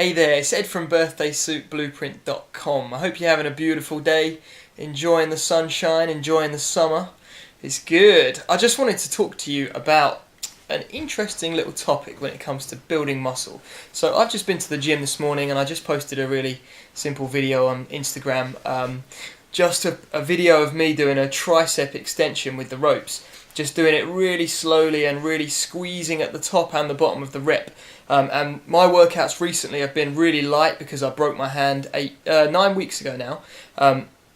Hey there, it's Ed from birthdaysuitblueprint.com. I hope you're having a beautiful day, enjoying the sunshine, enjoying the summer. It's good. I just wanted to talk to you about an interesting little topic when it comes to building muscle. So I've just been to the gym this morning and I just posted a really simple video on Instagram. Just a video of me doing a tricep extension with the ropes. Just doing it really slowly and really squeezing at the top and the bottom of the rep. And my workouts recently have been really light because I broke my hand 9 weeks ago now.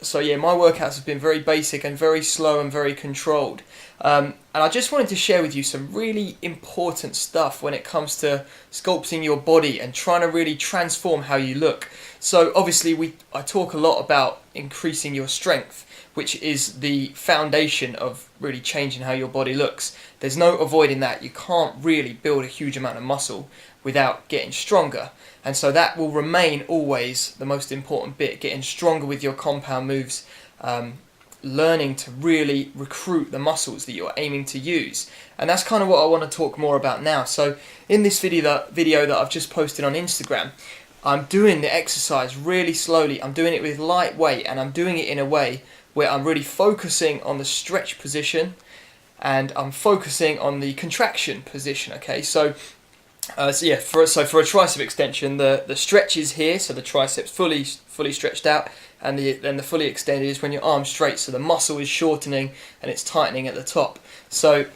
So yeah, my workouts have been very basic and very slow and very controlled. And I just wanted to share with you some really important stuff when it comes to sculpting your body and trying to really transform how you look. So obviously I talk a lot about increasing your strength, which is the foundation of really changing how your body looks. There's no avoiding that. You can't really build a huge amount of muscle without getting stronger. And so that will remain always the most important bit, getting stronger with your compound moves, learning to really recruit the muscles that you're aiming to use. And that's kind of what I want to talk more about now. So in this video that I've just posted on Instagram, I'm doing the exercise really slowly. I'm doing it with light weight and I'm doing it in a way where I'm really focusing on the stretch position and I'm focusing on the contraction position. Okay, so for a tricep extension, the stretch is here, so the triceps fully stretched out, and then the fully extended is when your arm's straight, so the muscle is shortening and it's tightening at the top. So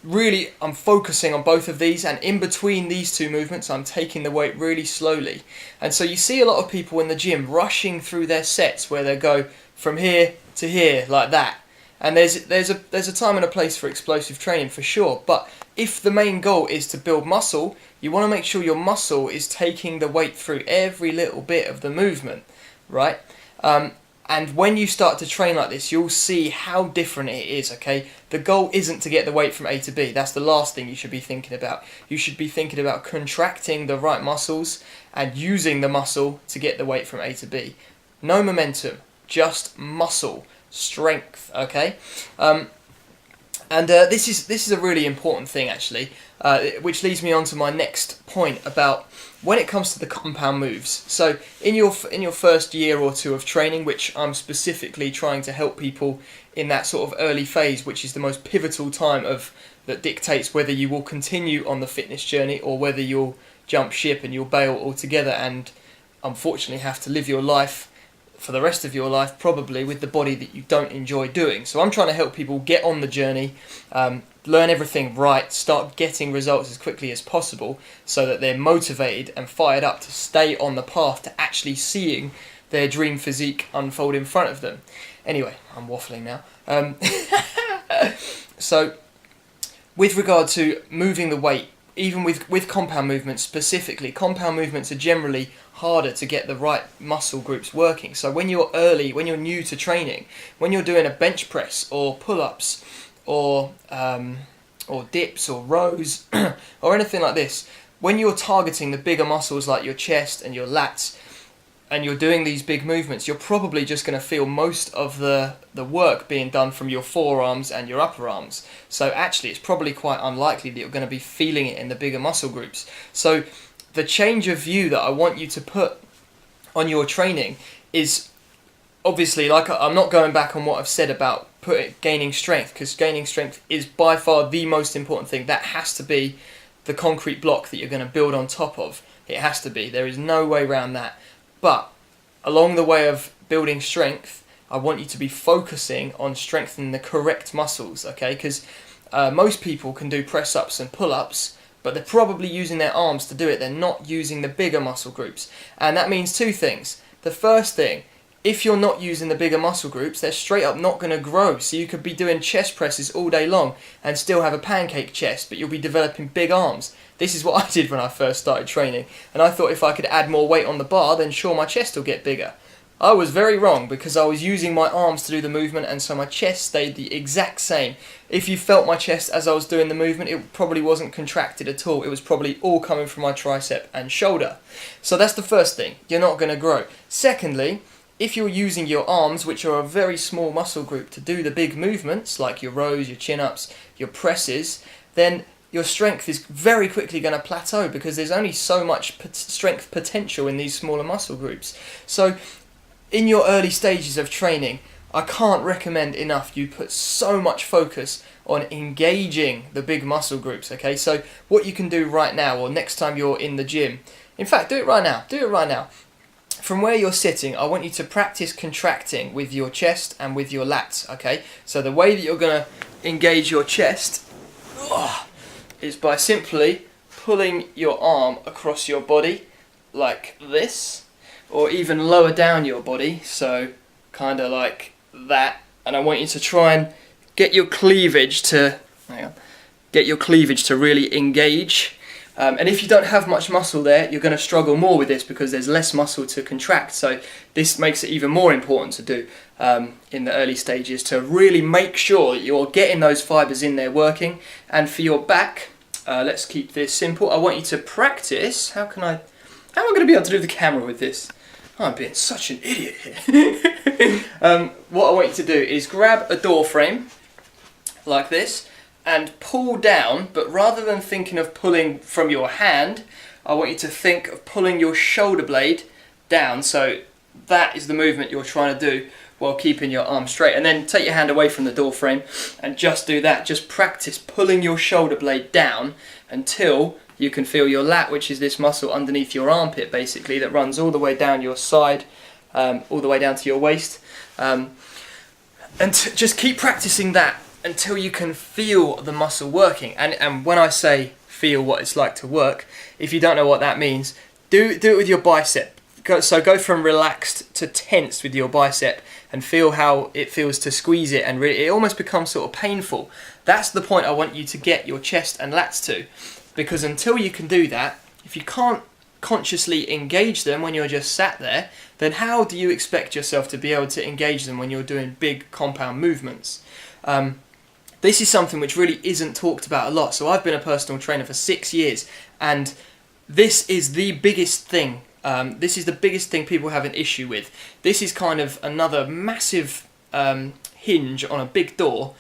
really, I'm focusing on both of these, and in between these two movements, I'm taking the weight really slowly. And so you see a lot of people in the gym rushing through their sets where they go from here to here like that. And there's a time and a place for explosive training for sure, but if the main goal is to build muscle, you want to make sure your muscle is taking the weight through every little bit of the movement, right? And when you start to train like this, you'll see how different it is, okay? The goal isn't to get the weight from A to B. That's the last thing you should be thinking about. You should be thinking about contracting the right muscles and using the muscle to get the weight from A to B. No momentum, just muscle strength, okay? This is a really important thing actually, which leads me on to my next point about when it comes to the compound moves. So in your first year or two of training, which I'm specifically trying to help people in that sort of early phase, which is the most pivotal time that dictates whether you will continue on the fitness journey or whether you'll jump ship and you'll bail altogether and unfortunately have to live your life for the rest of your life probably with the body that you don't enjoy doing. So I'm trying to help people get on the journey, learn everything right, start getting results as quickly as possible so that they're motivated and fired up to stay on the path to actually seeing their dream physique unfold in front of them. Anyway, I'm waffling now. So with regard to moving the weight, even with compound movements specifically, compound movements are generally harder to get the right muscle groups working. So when you're new to training, when you're doing a bench press or pull-ups or dips or rows or anything like this, when you're targeting the bigger muscles like your chest and your lats and you're doing these big movements, you're probably just going to feel most of the work being done from your forearms and your upper arms. So actually it's probably quite unlikely that you're going to be feeling it in the bigger muscle groups. So the change of view that I want you to put on your training is obviously, like, I'm not going back on what I've said about gaining strength, because gaining strength is by far the most important thing. That has to be the concrete block that you're going to build on top of. It has to be. There is no way around that. But along the way of building strength, I want you to be focusing on strengthening the correct muscles, okay? Because most people can do press-ups and pull-ups, but they're probably using their arms to do it. They're not using the bigger muscle groups. And that means two things. The first thing, if you're not using the bigger muscle groups, they're straight up not going to grow. So you could be doing chest presses all day long and still have a pancake chest, but you'll be developing big arms. This is what I did when I first started training. And I thought if I could add more weight on the bar, then sure, my chest will get bigger. I was very wrong because I was using my arms to do the movement, and so my chest stayed the exact same. If you felt my chest as I was doing the movement, it probably wasn't contracted at all. It was probably all coming from my tricep and shoulder. So that's the first thing. You're not going to grow. Secondly, if you're using your arms, which are a very small muscle group, to do the big movements like your rows, your chin-ups, your presses, then your strength is very quickly going to plateau because there's only so much strength potential in these smaller muscle groups. So in your early stages of training, I can't recommend enough you put so much focus on engaging the big muscle groups, okay? So what you can do right now, or next time you're in the gym, in fact, do it right now. From where you're sitting, I want you to practice contracting with your chest and with your lats, okay? So the way that you're going to engage your chest is by simply pulling your arm across your body like this, or even lower down your body, so kind of like that. And I want you to try and get your cleavage to really engage. And if you don't have much muscle there, you're going to struggle more with this because there's less muscle to contract. So this makes it even more important to do in the early stages, to really make sure that you're getting those fibers in there working. And for your back, let's keep this simple. I want you to practice. How am I going to be able to do the camera with this? Oh, I'm being such an idiot here. What I want you to do is grab a door frame like this and pull down, but rather than thinking of pulling from your hand, I want you to think of pulling your shoulder blade down. So that is the movement you're trying to do while keeping your arm straight. And then take your hand away from the door frame and just do that. Just practice pulling your shoulder blade down until you can feel your lat, which is this muscle underneath your armpit basically, that runs all the way down your side, all the way down to your waist. And just keep practicing that until you can feel the muscle working. And when I say feel what it's like to work, if you don't know what that means, do it with your bicep. So go from relaxed to tense with your bicep and feel how it feels to squeeze it, and really, it almost becomes sort of painful. That's the point I want you to get your chest and lats to, because until you can do that, if you can't consciously engage them when you're just sat there, then how do you expect yourself to be able to engage them when you're doing big compound movements? This is something which really isn't talked about a lot. So I've been a personal trainer for 6 years, and this is the biggest thing. This is the biggest thing people have an issue with. This is kind of another massive hinge on a big door.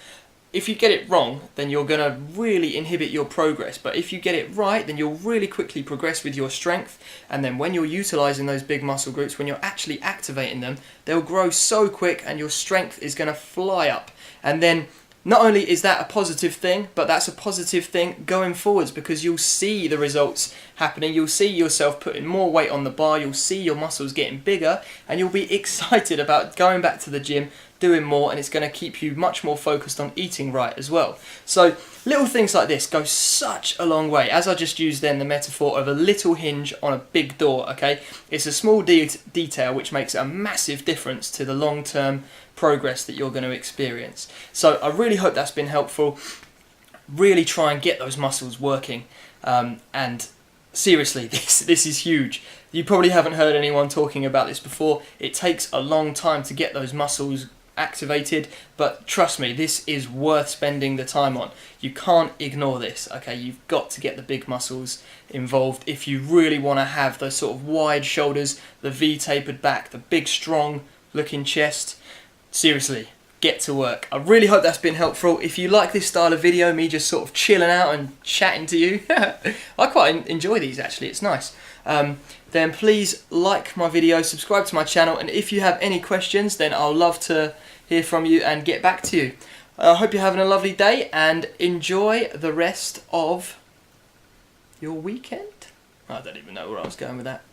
If you get it wrong, then you're going to really inhibit your progress. But if you get it right, then you'll really quickly progress with your strength. And then when you're utilizing those big muscle groups, when you're actually activating them, they'll grow so quick and your strength is going to fly up. And then not only is that a positive thing, but that's a positive thing going forwards, because you'll see the results happening. You'll see yourself putting more weight on the bar. You'll see your muscles getting bigger, and you'll be excited about going back to the gym, doing more, and it's going to keep you much more focused on eating right as well. So little things like this go such a long way. As I just used then the metaphor of a little hinge on a big door, okay? It's a small detail which makes a massive difference to the long-term progress that you're going to experience. So I really hope that's been helpful. Really try and get those muscles working, and seriously, this is huge. You probably haven't heard anyone talking about this before. It takes a long time to get those muscles activated, but trust me, this is worth spending the time on. You can't ignore this, okay? You've got to get the big muscles involved if you really want to have those sort of wide shoulders, the V-tapered back, the big strong looking chest. Seriously, get to work. I really hope that's been helpful. If you like this style of video, me just sort of chilling out and chatting to you, I quite enjoy these actually, it's nice. Then please like my video, subscribe to my channel, and if you have any questions, then I'll love to hear from you and get back to you. I hope you're having a lovely day and enjoy the rest of your weekend. I don't even know where I was going with that.